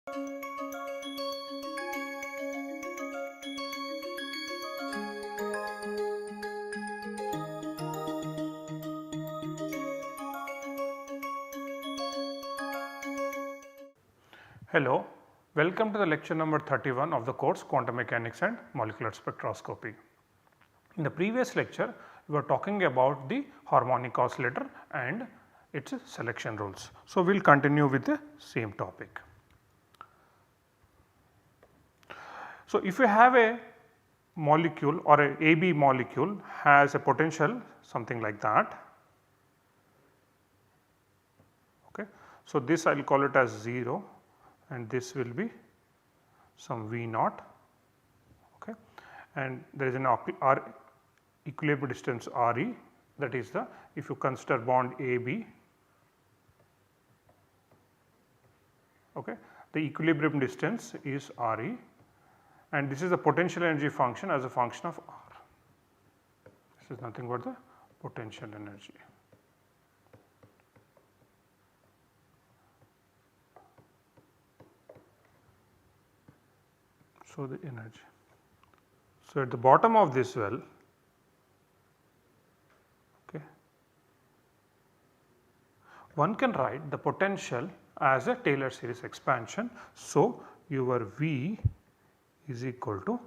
Hello, welcome to the lecture number 31 of the course Quantum Mechanics and Molecular Spectroscopy. In the previous lecture, we were talking about the harmonic oscillator and its selection rules. So, we will continue with the same topic. So, if you have a molecule or a AB molecule has a potential something like that. Okay. So, this I will call it as 0 and this will be some V naught, okay, and there is an equilibrium distance Re, that is the, if you consider bond AB, okay, the equilibrium distance is Re and this is the potential energy function as a function of R. This is nothing but the potential energy. So, the energy. So, at the bottom of this well, okay, one can write the potential as a Taylor series expansion. So, your V is equal to,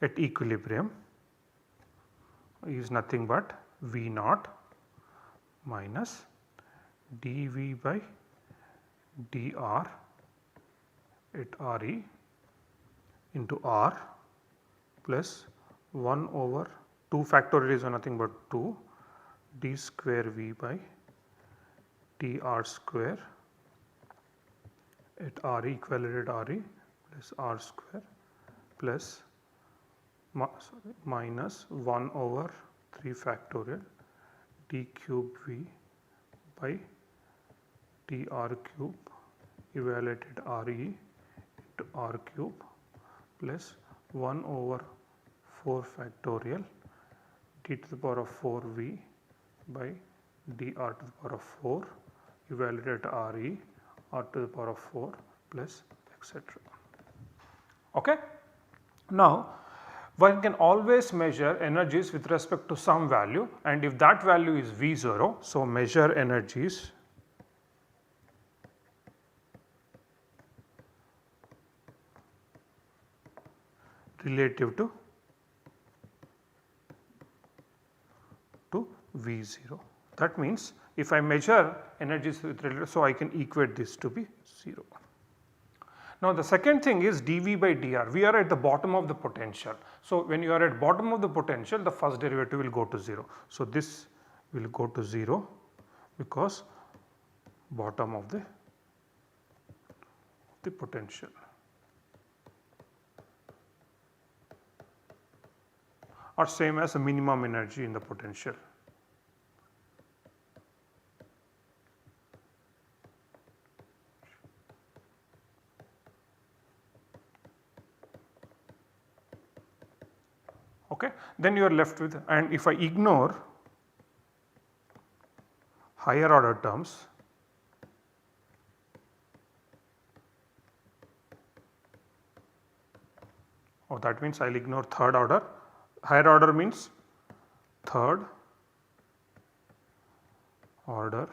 at equilibrium, is nothing but V naught minus dV by dr at Re into R plus 1 over 2 factorial is nothing but 2 d square V by dr square at Re equal at Re plus R square plus minus 1 over 3 factorial d cube V by dr cube evaluated Re into R cube plus 1 over 4 factorial d to the power of 4 V by dr to the power of 4 evaluated Re r to the power of 4 plus etc. Okay. Now, one can always measure energies with respect to some value, and if that value is V0, so measure energies relative to V0. That means, if I measure energies with relative, so I can equate this to be 0. Now, the second thing is dV by dr, we are at the bottom of the potential. So, when you are at bottom of the potential, the first derivative will go to 0. So, this will go to 0 because bottom of the potential. Or same as a minimum energy in the potential. Okay. Then you are left with, and if I ignore higher order terms, that means I will ignore third order. Higher order means third order,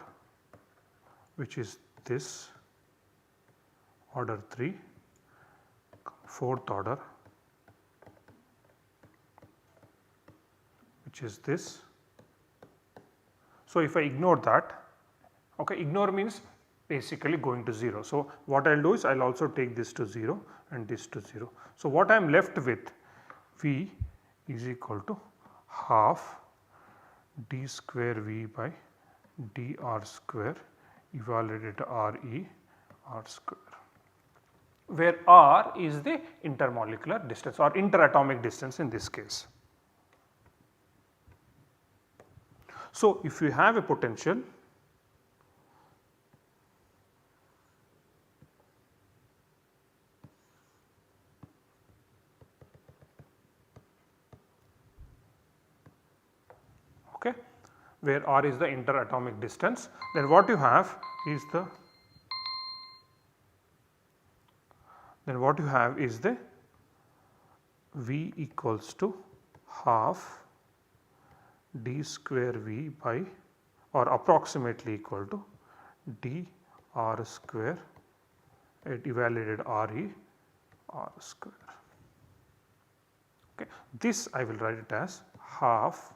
which is this, order 3, fourth order, which is this. So, if I ignore that, okay, ignore means basically going to 0. So, what I will do is I will also take this to 0 and this to 0. So, what I am left with, V is equal to half d square V by dr square evaluated Re R square, where R is the intermolecular distance or interatomic distance in this case. So, if you have a potential, okay, where R is the interatomic distance, then what you have is the then what you have is the V equals to half d square V by, or approximately equal to d r square at evaluated Re r square. Okay. This I will write it as half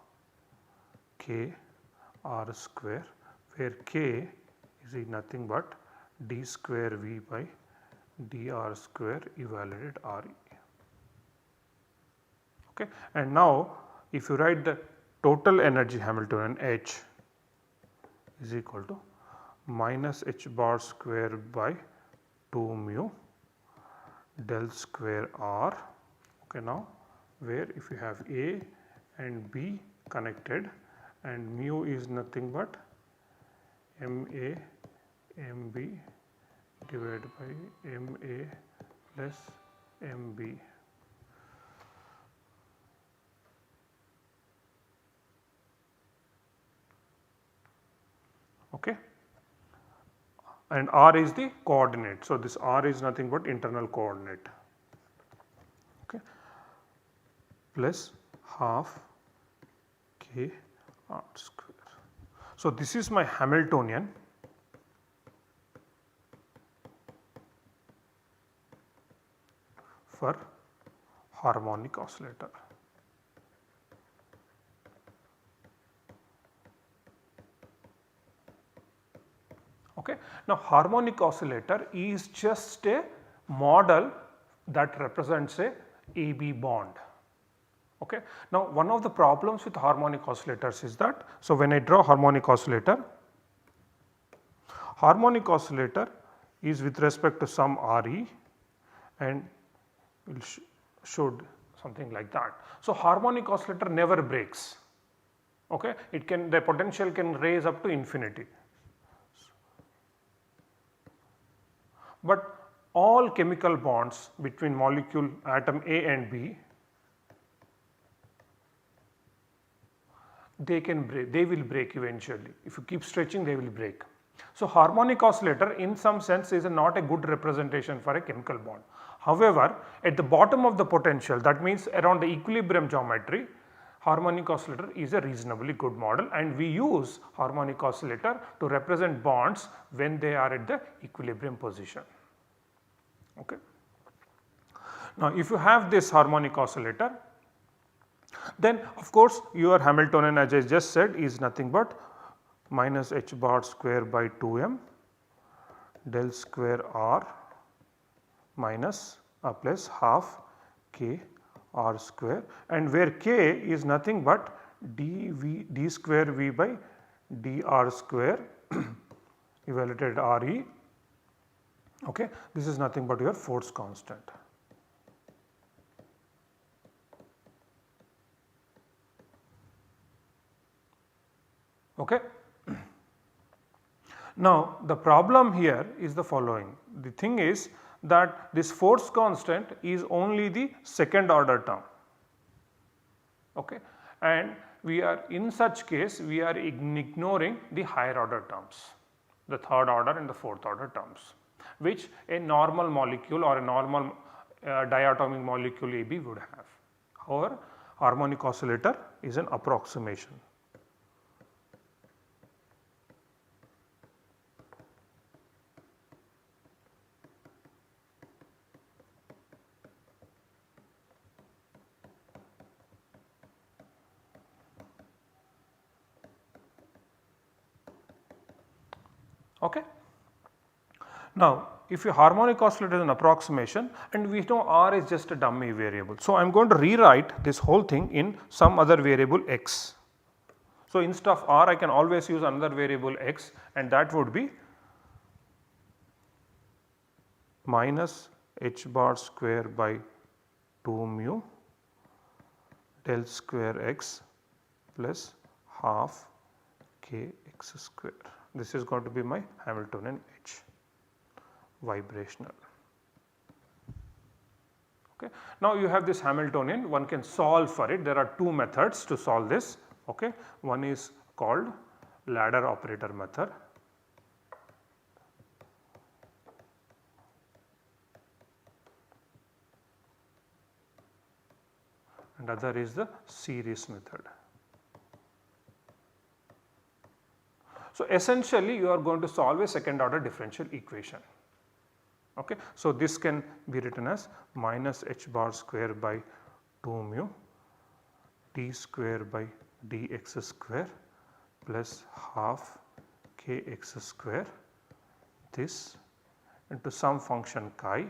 k r square, where k is nothing but d square V by dr square evaluated Re. Okay. And now if you write the total energy Hamiltonian H is equal to minus h bar square by 2 mu del square R. Okay, now where if you have A and B connected and mu is nothing but MA MB divided by MA plus MB. Okay. And R is the coordinate. So, this R is nothing but internal coordinate, okay, plus half k r square. So, this is my Hamiltonian for harmonic oscillator. Okay. Now, harmonic oscillator is just a model that represents a AB bond. Okay. Now, one of the problems with harmonic oscillators is that, so when I draw harmonic oscillator is with respect to some Re and will should something like that. So, harmonic oscillator never breaks. Okay. It can, the potential can raise up to infinity. But all chemical bonds between molecule atom A and B, they can break, they will break eventually. If you keep stretching, they will break. So, harmonic oscillator in some sense is not a good representation for a chemical bond. However, at the bottom of the potential, that means around the equilibrium geometry, harmonic oscillator is a reasonably good model, and we use harmonic oscillator to represent bonds when they are at the equilibrium position. Okay. Now, if you have this harmonic oscillator, then of course your Hamiltonian, as I just said, is nothing but minus h bar square by 2m del square r minus plus half k r square, and where k is nothing but d square V by dr square evaluated Re. Okay. This is nothing but your force constant. Okay. Now, the problem here is the following. The thing is that this force constant is only the second order term, okay, and we are, in such case we are ignoring the higher order terms, the third order and the fourth order terms, which a normal molecule or a normal diatomic molecule AB would have. However, harmonic oscillator is an approximation. Okay. Now, if your harmonic oscillator is an approximation and we know R is just a dummy variable. So, I am going to rewrite this whole thing in some other variable x. So, instead of R I can always use another variable x, and that would be minus h bar square by 2 mu del square x plus half k x square. This is going to be my Hamiltonian H, vibrational. Okay. Now, you have this Hamiltonian, one can solve for it. There are two methods to solve this. Okay. One is called ladder operator method. and other is the series method. So, essentially you are going to solve a second order differential equation. Okay. So, this can be written as minus h bar square by 2 mu t square by dx square plus half kx square, this into some function chi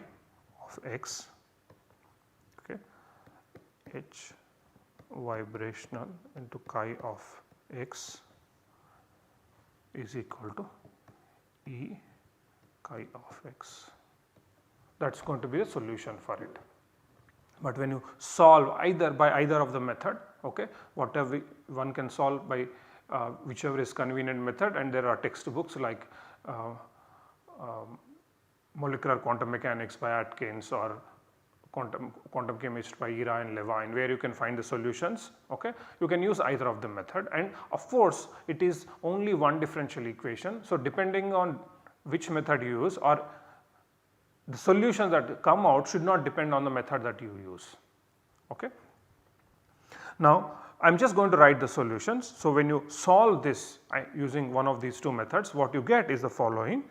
of x, okay, h vibrational into chi of x is equal to E chi of x. That is going to be the solution for it. But when you solve either by either of the method, okay, whatever one can solve by whichever is convenient method, and there are textbooks like molecular quantum mechanics by Atkins or quantum chemistry by Ira and Levine, where you can find the solutions. Okay. You can use either of the method, and of course it is only one differential equation. So, depending on which method you use, or the solutions that come out should not depend on the method that you use. Okay. Now, I am just going to write the solutions. So, when you solve this using one of these two methods, what you get is the following: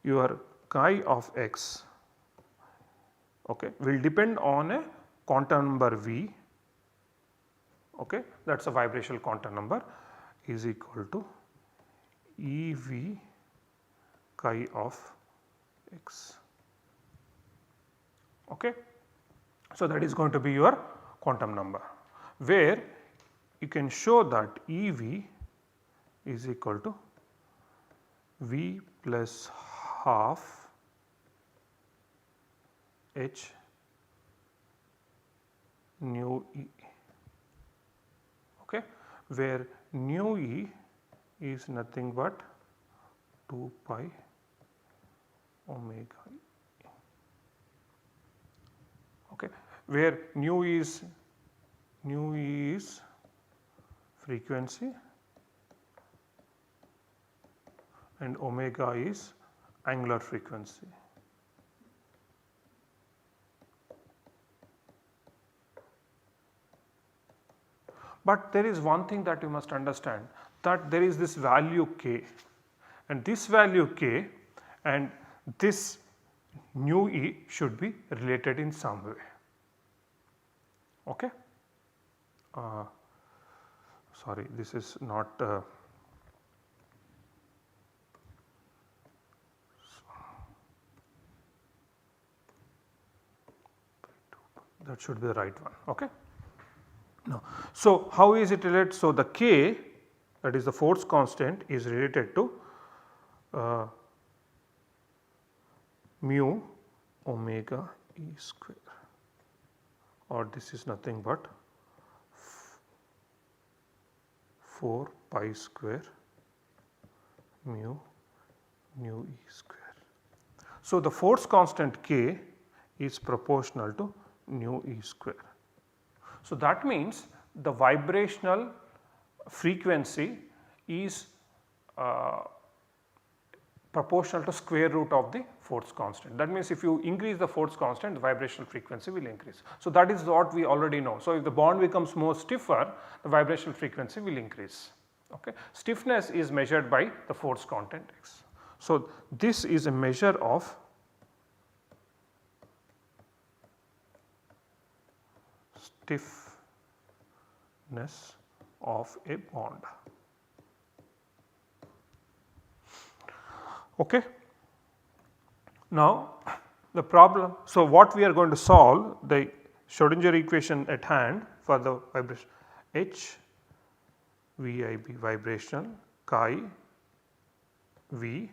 your chi of x, okay, will depend on a quantum number V, okay, that is a vibrational quantum number, is equal to EV chi of x. Okay. So, that is going to be your quantum number, where you can show that EV is equal to V plus half h nu E, okay, where nu E is nothing but 2 pi omega E, okay, where nu is frequency and omega is angular frequency. But there is one thing that you must understand, that there is this value k, and this value k and this nu E should be related in some way. Okay. Sorry, this is not that should be the right one. Okay. Now, so how is it related? So, the k, that is the force constant, is related to mu omega E square, or this is nothing but 4 pi square mu nu E square. So, the force constant k is proportional to nu E square. So, that means the vibrational frequency is proportional to square root of the force constant. That means if you increase the force constant, the vibrational frequency will increase. So, that is what we already know. So, if the bond becomes more stiffer, the vibrational frequency will increase. Okay. Stiffness is measured by the force constant x. So, this is a measure of stiffness of a bond. Okay. Now, the problem, so what we are going to solve, the Schrodinger equation at hand for the vibration H VIB vibrational chi V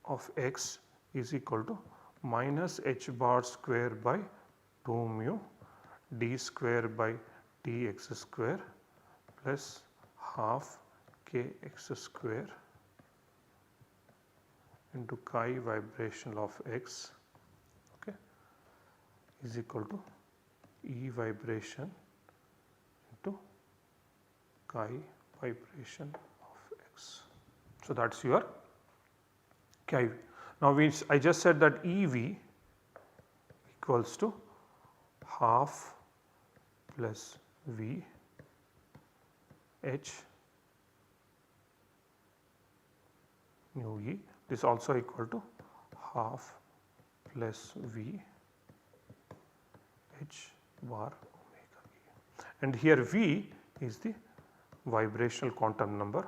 of x is equal to minus h bar square by 2 mu d square by dx square plus half kx square into chi vibrational of x, okay, is equal to E vibration into chi vibration of x. So, that is your chi. Now, I just said that EV equals to half plus V H nu E. This also equal to half plus V H bar omega E. And here V is the vibrational quantum number.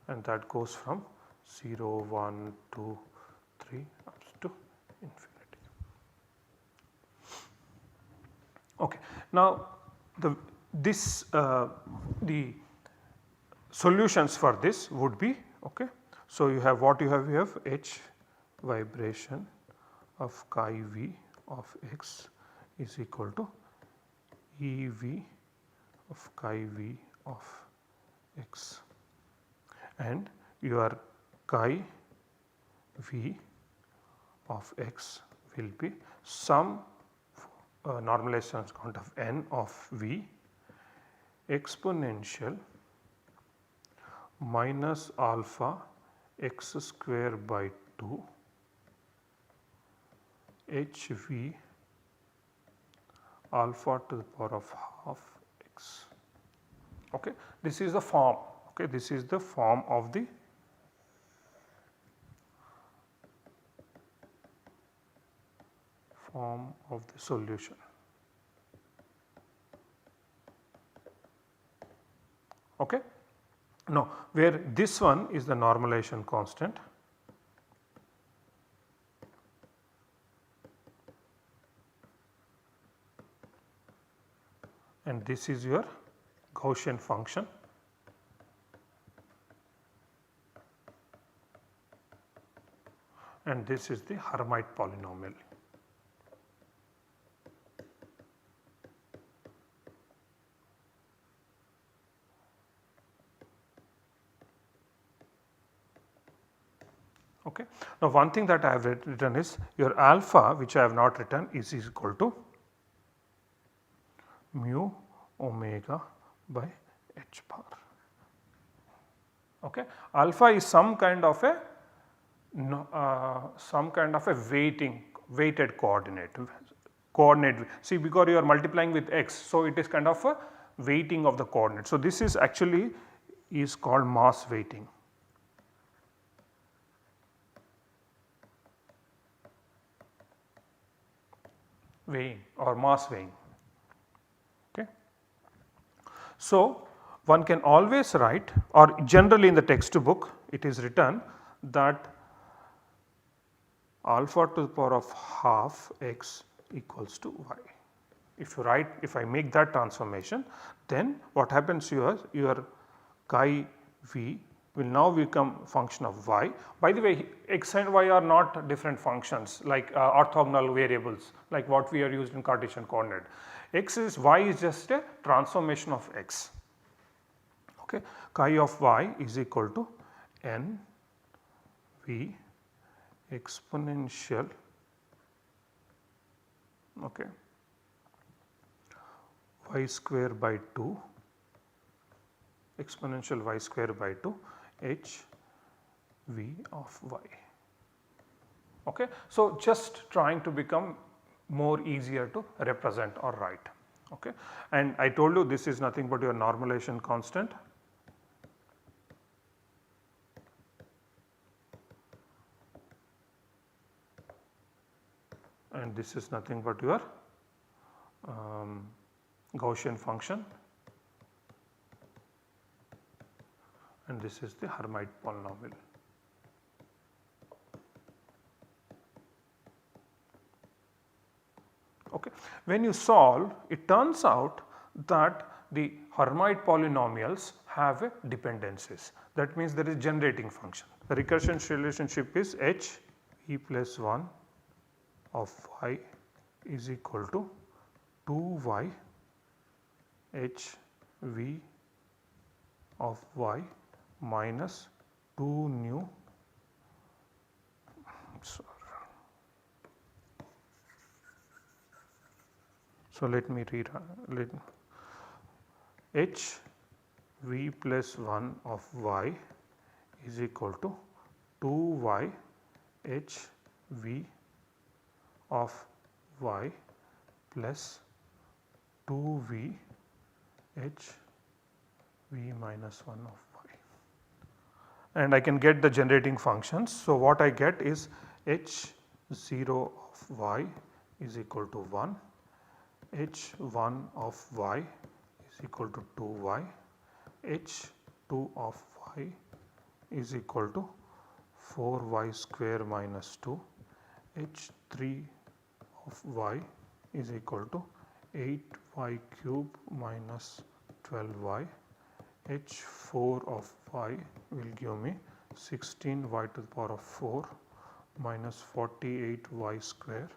And that goes from 0, 1, 2, 3 up to infinity. Okay. Now, the solutions for this would be, okay. So, you have what you have H vibration of chi V of x is equal to E V of chi V of x, and your chi V of x will be sum normalization count of n of V exponential minus alpha x square by 2 H V alpha to the power of half x. Okay. This is the form, okay. This is the form of the solution. Okay. Now, where this one is the normalization constant, and this is your Gaussian function, and this is the Hermite polynomial. Okay. Now, one thing that I have written is your alpha, which I have not written, is equal to mu omega by h bar. Okay. Alpha is some kind of a weighted coordinate. See, because you are multiplying with x, so it is kind of a weighting of the coordinate. So, this is actually is called mass weighting. Weighing or mass weighing. Okay. So, one can always write, or generally in the textbook it is written that alpha to the power of half x equals to y. If I make that transformation, then what happens here, your chi v will now become function of y. By the way, x and y are not different functions like orthogonal variables like what we are used in Cartesian coordinate. Y is just a transformation of x. Okay. Chi of y is equal to n v exponential, okay, y square by 2 exponential y square by 2 h v of y. Okay. So, just trying to become more easier to represent or write. Okay. And I told you this is nothing but your normalization constant, and this is nothing but your Gaussian function, and this is the Hermite polynomial. Okay. When you solve, it turns out that the Hermite polynomials have dependencies. That means there is generating function. The recursion relationship is h e plus 1 of y is equal to 2y h v of y minus 2 nu so let me h v plus 1 of y is equal to 2y h v of y plus 2v h v minus 1 of y, and I can get the generating functions. So, what I get is h 0 of y is equal to 1, h 1 of y is equal to 2y, h 2 of y is equal to 4y square minus 2, h 3 of y is equal to 8y cube minus 12y, h 4 of y will give me 16y to the power of 4 minus 48y square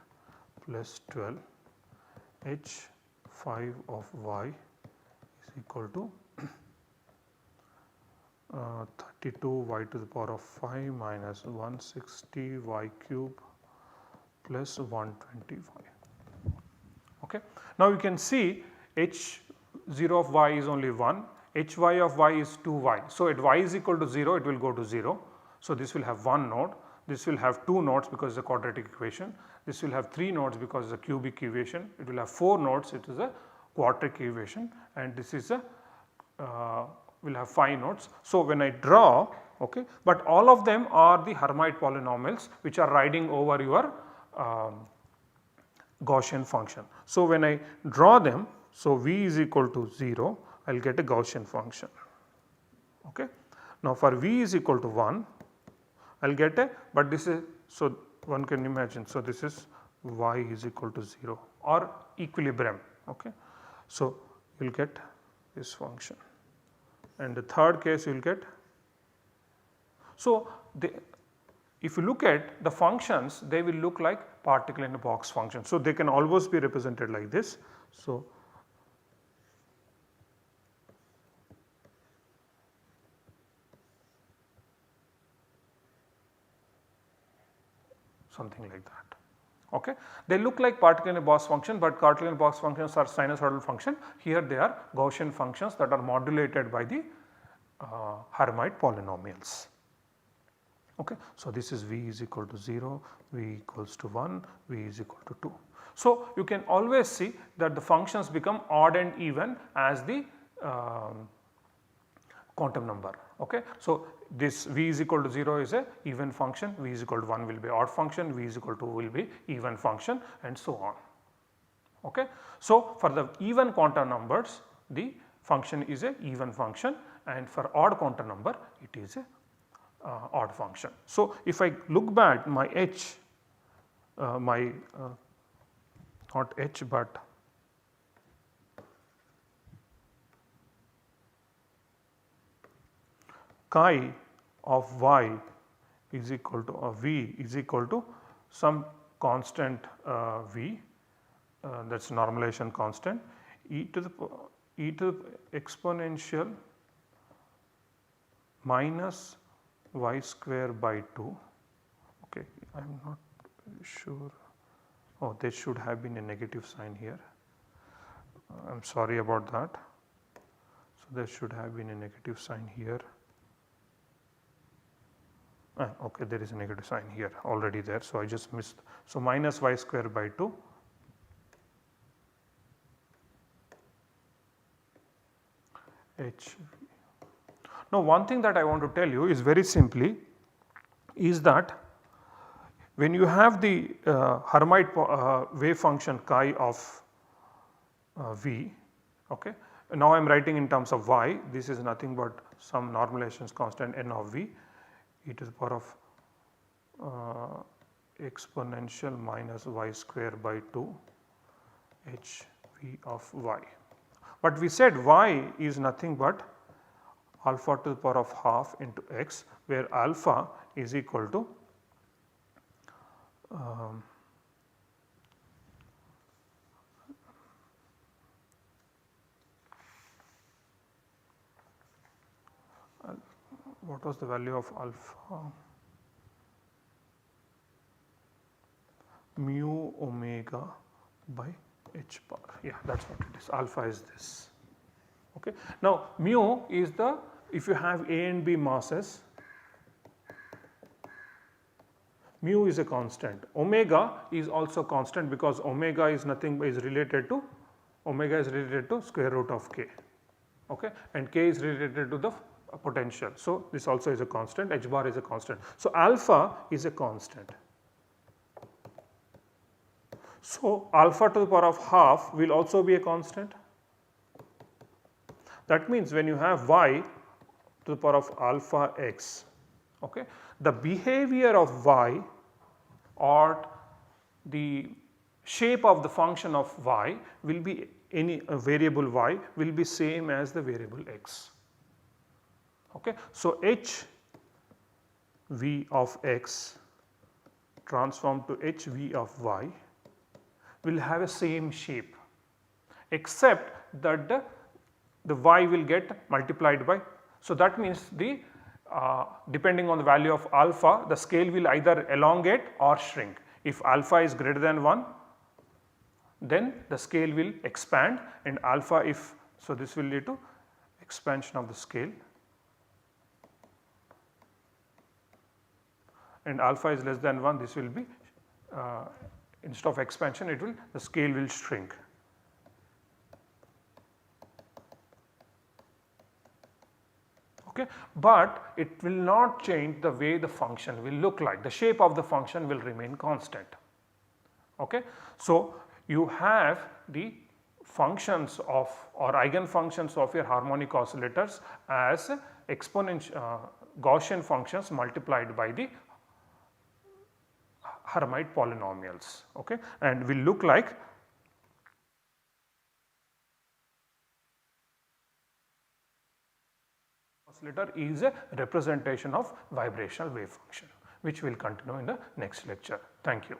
plus 12, h 5 of y is equal to 32y to the power of 5 minus 160y cube plus 120y. Okay. Now, you can see h 0 of y is only 1, hy of y is 2y. So, at y is equal to 0 it will go to 0. So, this will have 1 node, this will have 2 nodes because it is a quadratic equation, this will have 3 nodes because it is a cubic equation, it will have 4 nodes, it is a quadratic equation, and this is a will have 5 nodes. So, when I draw, okay, but all of them are the Hermite polynomials which are riding over your Gaussian function. So, when I draw them, so v is equal to 0, I will get a Gaussian function. Okay. Now, for v is equal to 1, I will get a, but this is, so one can imagine, so this is y is equal to 0 or equilibrium. Okay. So, you will get this function, and the third case you will get. So, if you look at the functions, they will look like particle in a box function. So, they can always be represented like this. So, something like that. Okay. They look like particle in a box function, but particle in a box functions are sinusoidal function. Here they are Gaussian functions that are modulated by the Hermite polynomials. Okay. So, this is v is equal to 0, v equals to 1, v is equal to 2. So, you can always see that the functions become odd and even as the quantum number. Okay. So, this v is equal to 0 is a even function, v is equal to 1 will be odd function, v is equal to 2 will be even function, and so on. Okay. So, for the even quantum numbers, the function is a even function, and for odd quantum number it is a odd function. So, if I look back my h, not h but chi of y is equal to v is equal to some constant v, that is normalization constant, e to the exponential minus y square by 2. Okay, I am not very sure. Oh, there should have been a negative sign here. I am sorry about that. So, there should have been a negative sign here. Okay, there is a negative sign here already there. So, I just missed. So, minus y square by 2 h. Now, one thing that I want to tell you is very simply is that when you have the Hermite wave function chi of v, okay, now I am writing in terms of y, this is nothing but some normalization constant n of v e to the power of exponential minus y square by 2 h v of y. But we said y is nothing but alpha to the power of half into x, where alpha is equal to what was the value of alpha? Mu omega by h bar, yeah, that is what it is, alpha is this. Okay. Now, mu is the, if you have A and B masses, mu is a constant, omega is also constant because omega is nothing is related to square root of k, okay, and k is related to the potential. So, this also is a constant, h bar is a constant. So, alpha is a constant. So, alpha to the power of half will also be a constant. That means when you have y to the power of alpha x, okay, the behavior of y or the shape of the function of y will be any variable y will be same as the variable x. Okay. So, h v of x transformed to h v of y will have a same shape, except that the y will get multiplied by. So, that means the depending on the value of alpha, the scale will either elongate or shrink. If alpha is greater than 1, then the scale will expand, and alpha if, so this will lead to expansion of the scale, and alpha is less than 1, this will be instead of expansion, it will, the scale will shrink. Okay. But it will not change the way the function will look like, the shape of the function will remain constant. Okay. So, you have the functions of or eigenfunctions of your harmonic oscillators as exponential Gaussian functions multiplied by the Hermite polynomials, okay, and will look like oscillator is a representation of vibrational wave function, which we will continue in the next lecture. Thank you.